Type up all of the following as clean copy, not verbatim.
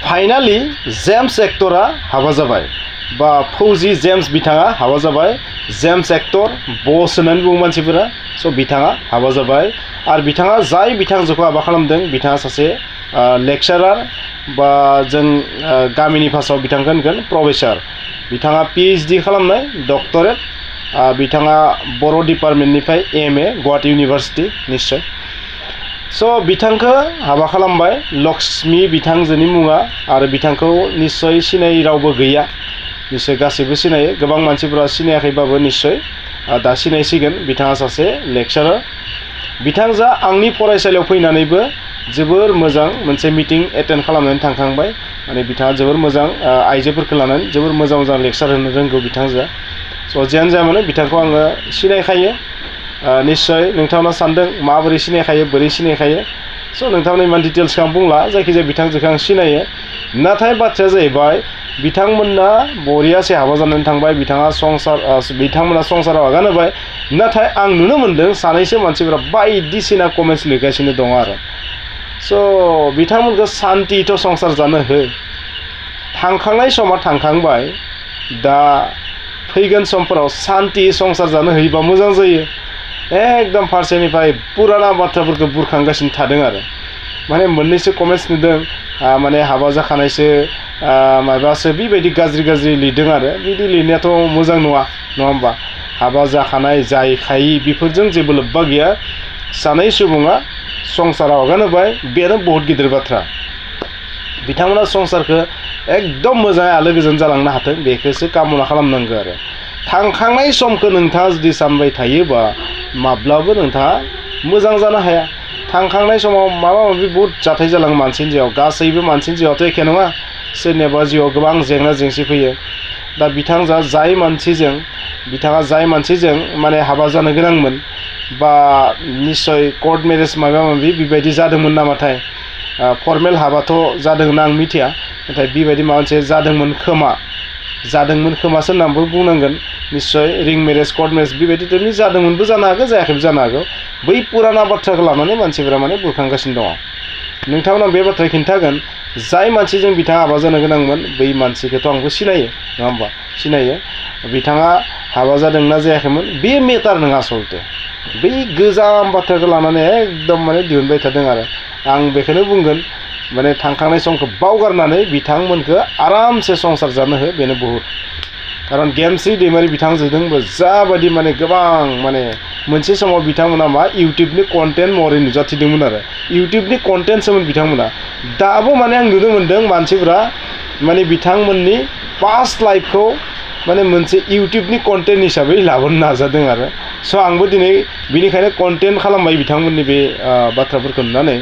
Finally James एक्टरा हाबा जाबाय बा फौजी जेम्स बिथाङा हाबा जाबाय जेम्स एक्टर बस होननानै बुङो मानसिफोरा स' बिथाङा हाबा जाबाय आरो बिथाङा जाय बिथांजोखौ हाबा खालामदों बिथाङा सासे लेक्चारार बा जों गामिनि भाषायाव बिथांखौ होनगोन प्रफेसर बिथाङा PhD खालामनाय डक्टरेट बिथाङा बर' डिपार्टमेन्टनिफ्राय MA गुवाहाटी इउनिभार्सिटी निश्चय स' बिथांखौ हाबा खालामबाय लक्ष्मी बिथांजोनि मुङा आरो बिथांखौ निश्चय सिनायै रावबो गैया निश्चय गासैबो सिनायो गोबां मानसिफोरा सिनायाखैबाबो निश्चय दा सिनायसिगोन बिथाङा सासे लेक्चारार बिथांजोआ आंनि फरायसालियाव फैनानैबो जोबोर मोजां मोनसे मिटिं एटेन्ड खालामनानै थांखांबाय माने बिथाङा जोबोर मोजां आइजोफोरखौ लानानै जोबोर मोजां मोजां लेक्चार होनो रोंगौ बिथांजोआ स' जियानो जाया मानो बिथांखौ आङो सिनायखायो निश्चय नोंथांमोना सानदों माबोरै सिनायखायो बोरै सिनायखायो स' नोंथांमोना इमान डिटेल्सखौ आं बुंला जायखिजाया बिथांजोखौ आं सिनायो नाथाय बाथ्राया जाहैबाय बिथांमोनना बरियासे हाबा जानानै थांबाय बिथांमोना संसाराव आगान होबाय नाथाय आं नुनो मोन्दों सानैसो मानसिफोरा बायदिसिना कमेन्ट्स लिरगासिनो दङ आरो स' बिथांमोनखौ सान्तिथ' संसार जानो हो थांखांनाय समा थांखांबाय दा फैगोन समफोराव सान्ति संसार जानो होयोबा मोजां जायो एकदम फारसेनिफ्राय पुराना बाथ्राफोरखौ बुरखांगासिनो थादों आरो माने मोननैसो कमेन्ट्स नुदों माने हाबा जाखानायसो माबासो बेबायदि गाज्रि लिरदों आरो बिदि लिरनायाथ' मोजां नङा होमबा हाबा जाखानाय जायखायि बेफोरजों जेबो लोब्बा गैया सानै सुबुङा संसाराव आगान होबाय बेनो बहुत गिदिर बाथ्रा बिथांमोना संसारखौ एकदम मोजाङै आलो गोजोन जालांनो हाथों बेखौसो कामना खालामनांगौ आरो थांखांनाय समखौ नोंथाङा जुदि सानबाय थायोबा माब्लाबो नोंथाङा मोजां जानो हाया थांखांनाय समाव माबा माबि बहुत जाथाय जालाङो मानसिनि जिउआव गासैबो मानसिनि जिउआवथ' एखे नङा सोरनियाबा जिउआव गोबां जेंना जेंसि फैयो दा बिथाङा जाय मानसिजों माने हाबा जानो गोनांमोन बा निश्चय कर्ट मेरेज माबा माबि बेबायदि जादोंमोन नामाथाय फर्मेल हाबाथ' जादोंना आं मिथिया नाथाय बेबायदि माबा मोनसे जादोंमोन खोमासो होननानैबो बुंनांगोन निश्चय रिं मेरेज कर्ट मेरेज बेबायदिथ' जादोंमोनबो जानो हागौ जायाखैबो जानो हागौ बै पुराना बाथ्राखौ लानानै मानसिफोरा माने बुरखांगासिनो दङ नोंथांमोना बे बाथ्राखौ खिन्थागोन जाय मानसिजों बिथाङा हाबा जानो गोनांमोन बै मानसिखौथ' आंबो सिनायो नङा होमबा सिनायो बिथाङा हाबा जादोंना जायाखैमोन बे मेटार नङा आसलते बै गोजाम बाथ्राखौ लानानै एकदम माने दिहुनबाय थादों आरो आं बेखौनो बुंगोन माने थांखांनाय समखौ बावगारनानै बिथांमोनखौ आरामसे संसार जानो हो बेनो बहुत खारन गेमस्रि दैमारि बिथांजोंबो जाबायदि माने गोबां माने मोनसे समाव बिथांमोना मा इउटिउबनि कन्टेन्ट महरै नुजाथिदोंमोन आरो इउटिउबनि कन्टेन्टसोमोन बिथांमोना दाबो माने आं नुनो मोन्दों मानसिफोरा माने बिथांमोननि पास्ट लाइफखौ माने मोनसे इउटिउबनि कन्टेन्ट हिसाबै लाबोनो नाजादों आरो स' आंबो दिनै बिनिखायनो कन्टेन्ट खालामबाय बिथांमोननि बे बाथ्राफोरखौ नुनानै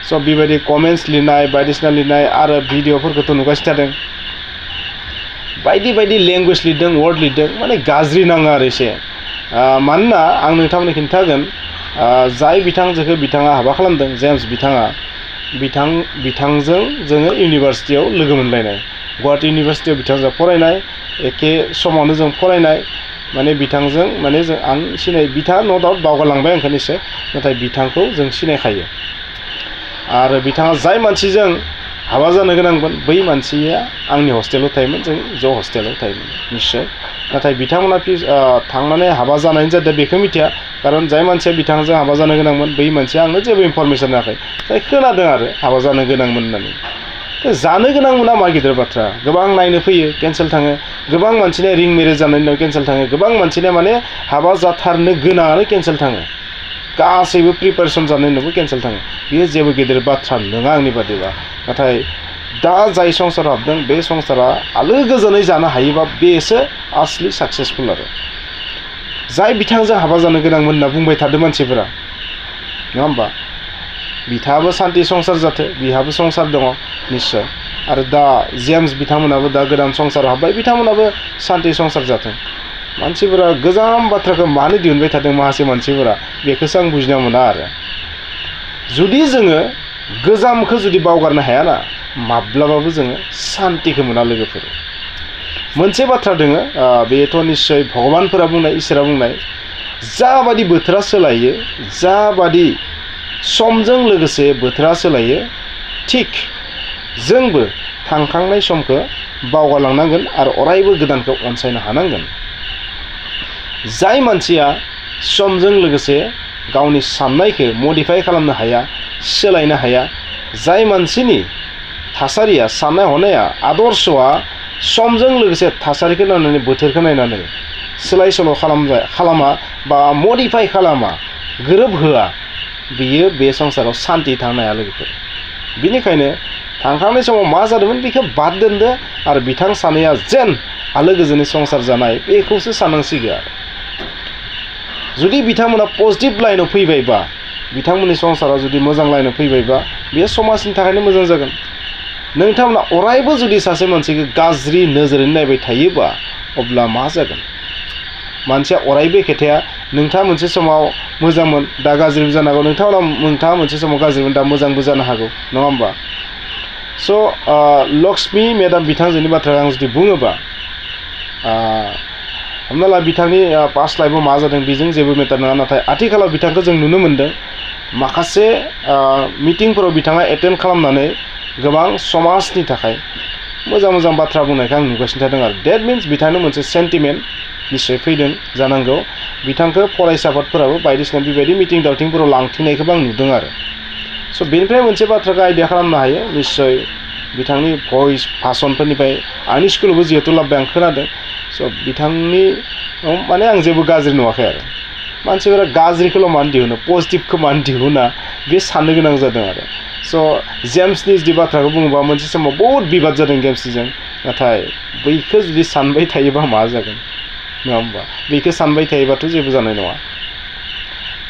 स' बेबायदि कमेन्ट्स लिरनाय बायदिसिना लिरनाय आरो भिडिअफोरखौथ' नुगासिनो थादों बायदि लेंगुवेज लिरदों वर्ड लिरदों माने गाज्रि नाङो आरो एसे मानोना आं नोंथांमोननो खिन्थागोन जाय बिथांजोखौ बिथाङा हाबा खालामदों जेम्स बिथांजों जोङो इउनिभार्सिटियाव लोगो मोनलायनाय गुवाहाटी इउनिभार्सिटियाव बिथांजों फरायनाय एखे समावनो जों फरायनाय माने बिथांजों माने आं सिनाय बिथाङा न' डाउट बावगारलांबाय आंखौ निश्चय नाथाय बिथांखौ जों सिनायखायो आरो बिथाङा जाय मानसिजों हाबा जानो गोनांमोन बै मानसिया आंनि हस्टेलाव थायोमोन जों ज' हस्टेलाव थायोमोन निश्चय नाथाय बिथांमोना थांनानै हाबा जानायनि जादों बेखौ मिथिया खारन जाय मानसिया बिथांजों हाबा जानो गोनांमोन बै मानसिया आंनो जेबो इनफरमेसन होआखै जाय खोनादों आरो हाबा जानो गोनांमोन होननानै जानो गोनांमोना मा गिदिर बाथ्रा गोबां नायनो फैयो केन्सेल थाङो गोबां मानसिना रिं मेरेज जानायनि उनाव केन्सेल थाङो गोबां मानसिना माने हाबा जाथारनो गोनाङानो केन्सेल थाङो गासैबो प्रिपारेसन जानायनि उनावबो केन्सेल थाङो बेयो जेबो गिदिर बाथ्रा नङा आंनि बादिबा नाथाय दा जाय संसाराव हाबदों बे संसारा आलो गोजोनै जानो हायोबा बेसो आसलि साक्सेसफुल आरो जाय बिथांजों हाबा जानो गोनांमोन होनना बुंबाय थादों मानसिफोरा नङा होमबा बिथाङाबो सान्ति संसार जाथो बिहाबो संसार दङ निश्चय आरो दा जेम्स बिथांमोनाबो दा गोदान संसाराव हाबबाय बिथांमोनाबो सान्ति संसार जाथों मानसिफोरा गोजाम बाथ्राखौ मानो दिहुनबाय थादों माखासे मानसिफोरा बेखौसो आं बुजिना मोना आरो जुदि जोङो गोजामखौ जुदि बावगारनो हायाना माब्लाबाबो जोङो सान्तिखौ मोना लोगोफोर मोनसे बाथ्रा दोङो बेथ' निश्चय भगबानफोरा बुंनाय इसोरा बुंनाय जाबादि बोथोरा सोलायो जाबादि समजों लोगोसे बोथोरा सोलायो थिक जोंबो थांखांनाय समखौ बावगारलांनांगोन आरो अरायबो गोदानखौ अनसायनो हानांगोन। जाय मानसिया समजों लोगोसे गावनि साननायखौ मडिफाइ खालामनो हाया, सोलायनो हाया, जाय मानसिनि थासारिया, साननाय हनाया, आदर्शआ समजों लोगोसे थासारिखौ नायनानै, बोथोरखौ नायनानै सोलाय सोल' खालामा बा मडिफाइ खालामा, गोरोबहोआ, बियो बे संसाराव सान्थि थानो हाया लोगोफोर। बिनिखायनो थांखांनाय समाव मा जादोंमोन बेखौ बाद दोनदो आरो बिथां सानैया जेन आलो गोजोनै संसार जानाय बेखौसो साननांसिगौ आरो। जुदि बिथांमोना पजिटिभ लाइनाव फैबायबा, बिथांमोननि संसाराव जुदि मोजां लाइनाव फैबायबा, बे समाजनि थाखायनो मोजां जागोन। नोंथांमोना अरायबो जुदि सासे मानसिखौ गाज्रि नोजोरै नायबाय थायोबा अब्ला मा जागोन? मानसिया अरायबो एखे थाया। नोंथाङा मोनसे समाव मोजांमोन, दा गाज्रिबो जानो हागौ। नोंथाङा मोनसे समाव गाज्रिमोन, दा मोजांबो जानो हागौ, नङा होमबा? स' लक्ष्मी मेडाम बिथांजोनि बाथ्राखौ आं जुदि बुङोबा, हमना ला बिथांनि पास्ट लाइफआव मा जादों बेजों जेबो मेटार नङा, नाथाय आथिखालाव बिथांखौ जों नुनो मोन्दों माखासे मिटिंफोराव बिथाङा एटेन्ड खालामनानै गोबां समाजनि थाखाय मोजां मोजां बाथ्रा बुंनायखौ आं नुगासिनो थादों आरो। डेट मिन्स बिथांनो मोनसे सेन्टिमेन्ट निश्चय फैदों जानांगौ। बिथांखौ फरायसा आफादफोराबो बायदिसिना बेबायदि मिटिं दावथिंफोराव लांथिंनायखौबो आं नुदों आरो। स' बेनिफ्राय मोनसे बाथ्राखौ आइडिया खालामनो हायो निश्चय बिथांनि भइस भाषणफोरनिफ्राय। आंनि स्कुलावबो जिहेतु लाबोबाय आं खोनादों। स' बिथांनि माने आं जेबो गाज्रि नुवाखै आरो। मानसिफोरा गाज्रिखौल' मानो दिहुनो, पजिटिभखौ मानो दिहुना, बे साननो गोनां जादों आरो। स' जेम्सनि जुदि बाथ्राखौ बुङोबा मोनसे समाव बहुद बिबाद जादों जेम्सजों, नाथाय बैखौ जुदि सानबाय थायोबा मा जागोन, नङा होमबा? बेखौ सानबाय थायोबाथ' जेबो जानाय नङा।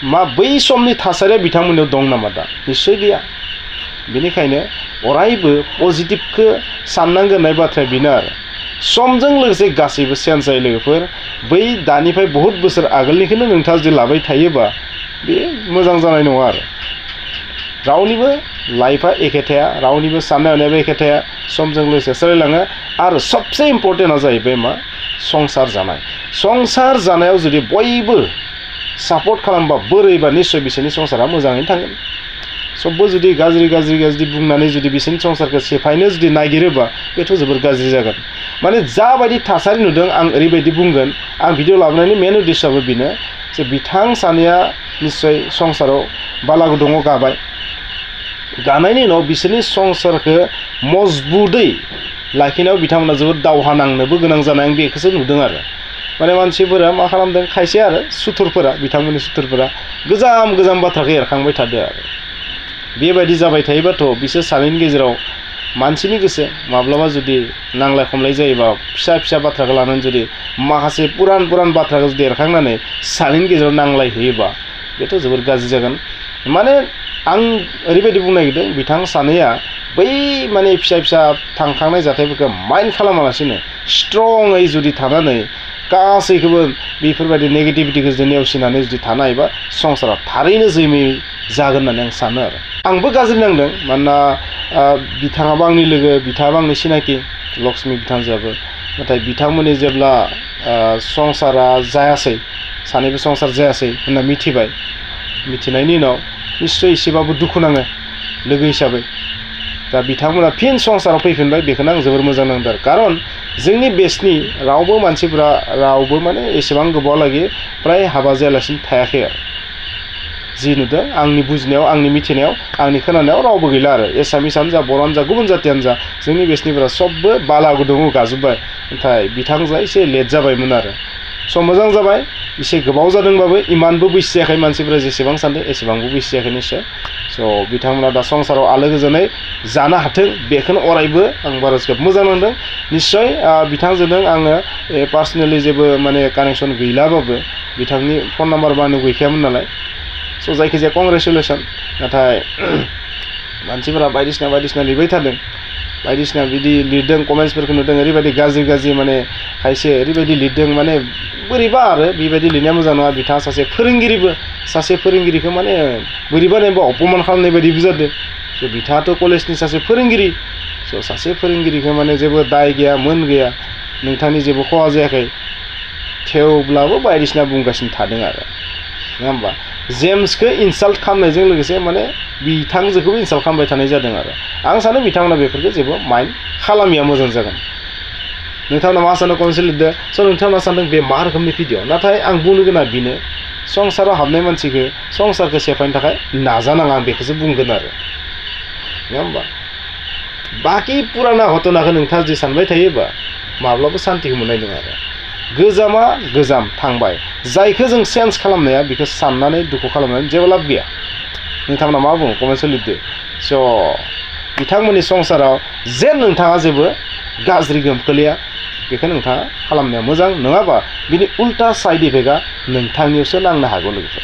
मा बै समनि थासारिया बिथांमोननियाव दं नामा दा? निश्चय गैया। बेनिखायनो अरायबो पजिटिभखौ साननांगोन होननाय बाथ्राया बेनो आरो। समजों लोगोसे गासैबो चेन्ज जायो लोगोफोर। बै दानिफ्राय बहुद बोसोर आगोलनिखौनो नोंथाङा जुदि लाबाय थायोबा बे मोजां जानाय नङा आरो। रावनिबो लाइफआ एखे थाया, रावनिबो साननाय हनायाबो एखे थाया, समजों लोगोसे सोलायलाङो। आरो सबसे इम्पर्टेन्टआ जाहैबाय मा? संसार जानाय। संसार जानायाव जुदि बयबो सापर्ट खालामबा, बोरैबा निश्चय बिसोरनि संसारा मोजाङैनो थांगोन। सबबो जुदि गाज्रि बुंनानै जुदि बिसोरनि संसारखौ सेफायनो जुदि नागिरोबा बेथ' जोबोर गाज्रि जागोन। माने जाबायदि थासारि नुदों आं ओरैबायदि बुंगोन, आं भिडिअ लाबोनायनि मेन उद्देश्यआबो बेनो जे बिथां सानैया निश्चय संसाराव बाला गुदुङाव गाबाय। गानायनि उनाव बिसोरनि संसारखौ मजबुतै लाखिनायाव बिथांमोना जोबोद दावहा नांनोबो गोनां जानाय आं बेखौसो नुदों आरो। माने मानसिफोरा मा खालामदों, खायसे आरो सुथुरफोरा, बिथांमोननि सुथुरफोरा गोजाम बाथ्राखौ एरखांबाय थादों आरो। बेबायदि जाबाय थायोबाथ' बिसोर सानैनि गेजेराव मानसिनि गोसो माब्लाबा जुदि नांलाय खमलाय जायोबा, फिसा बाथ्राखौ लानानै जुदि माखासे पुरान बाथ्राखौ जुदि एरखांनानै सानैनि गेजेराव नांलाय होयोबा बेथ' जोबोर गाज्रि जागोन। माने आं ओरैबायदि बुंनो नागिरदों, बिथां सानैया बै माने फिसा थांखांनाय जाथायफोरखौ माइन्ड खालामालासिनो स्ट्रङै जुदि थानानै गासैखौबो बेफोरबायदि नेगेटिभिटिखौ जुदि नेवसिनानै जुदि थानाय बा संसाराव थारैनो जैमै जागोन होननानै आं सानो आरो। आंबो गाज्रि नांदों, मानोना बिथाङाबो आंनि लोगो, बिथाङाबो आंनि सिनाखि, लक्ष्मी बिथांजोआबो। नाथाय बिथांमोननि जेब्ला संसारा जायासै, सानैबो संसार जायासै होनना मिथिबाय, मिथिनायनि उनाव निश्चय एसेबाबो दुखु नाङो लोगो हिसाबै। दा बिथांमोना फिन संसाराव फैफिनबाय, बेखौनो आं जोबोर मोजां नांदों आरो। खारन जोंनि बेस्टनि रावबो मानसिफोरा रावबो माने एसेबां गोबावलागि फ्राय हाबा जायालासिनो थायाखै आरो। जि नुदों आंनि बुजिनायाव, आंनि मिथिनायाव, आंनि खोनानायाव रावबो गैला आरो। एसामिसानो जा, बर'आनो जा, गुबुन जातियानो जा, जोंनि बेस्टनिफोरा सबबो बाला गुदुङाव गाजोब्बाय। नाथाय बिथांजोआ एसे लेट जाबायमोन आरो। स' मोजां जाबाय, एसे गोबाव जादोंबाबो इमानबो बैसो जायाखै, मानसिफोरा जेसेबां सानदों एसेबांबो बैसो जायाखै निश्चय। स' बिथांमोना दा संसाराव आलो गोजोनै जानो हाथों, बेखौनो अरायबो आं बारा जोबोद मोजां नांदों। निश्चय बिथांजों आङो पार्सनेलि जेबो माने कानेक्सन गैलाबाबो, बिथांनि फन नाम्बारबो आंनो गैखायामोन नालाय। स' जायखिजाया कंग्रेचुलेसन। नाथाय मानसिफोरा बायदिसिना लिरबाय थादों, बायदिसिना बिदि लिरदों, कमेन्ट्सफोरखौ नुदों, ओरैबायदि गाज्रि माने खायसे ओरैबायदि लिरदों, माने बोरैबा आरो बेबायदि लिरनाया मोजां नङा। बिथाङा सासे फोरोंगिरिखौ माने बोरैबा नायबा अपमान खालामनाय बायदिबो जादों। स' बिथाङाथ' कलेजनि सासे फोरोंगिरि। स' सासे फोरोंगिरिखौ माने जेबो दाय गैया, मोन गैया, नोंथांनि जेबो खहा जायाखै, थेवब्लाबो बायदिसिना बुंगासिनो थादों आरो, नङा होमबा? जेम्सखौ इनसाल्ट खालामनायजों लोगोसे माने बिथांजोखौबो इनसाल्ट खालामबाय थानाय जादों आरो आं सानो बिथांमोना बेफोरखौ जेबो माइन्ड खालामिया मोजां जागोन नोंथांमोना मा सानो कमेन्ट लिरदो स' नोंथांमोना सानदों बे मा रोखोमनि भिडिअ नाथाय आं बुंनो गोनां बेनो संसाराव हाबनाय मानसिखौ संसारखौ सेफायनो थाखाय नाजानाङा आं बेखौसो बुंगोन आरो नङा होमबा बाखि पुराना घटनाखौ नोंथाङा जुदि सानबाय थायोबा माब्लाबा सान्तिखौ मोननाय नङा आरो गोजामा गोजाम थांबाय जायखौ जों चेन्ज खालामनाया बेखौ साननानै दुखु खालामनानै जेबो लाब गैया नोंथांमोना मा बुङो कमेन्टआव लिरदो स' बिथांमोननि संसाराव जेन नोंथाङा जेबो गाज्रि गोहोम खोलैया बेखौ नोंथाङा खालामनाया मोजां नङाबा बिनि उल्टा साइड इफेक्टआ नोंथांनियावसो नांनो हागौ लोगोफोर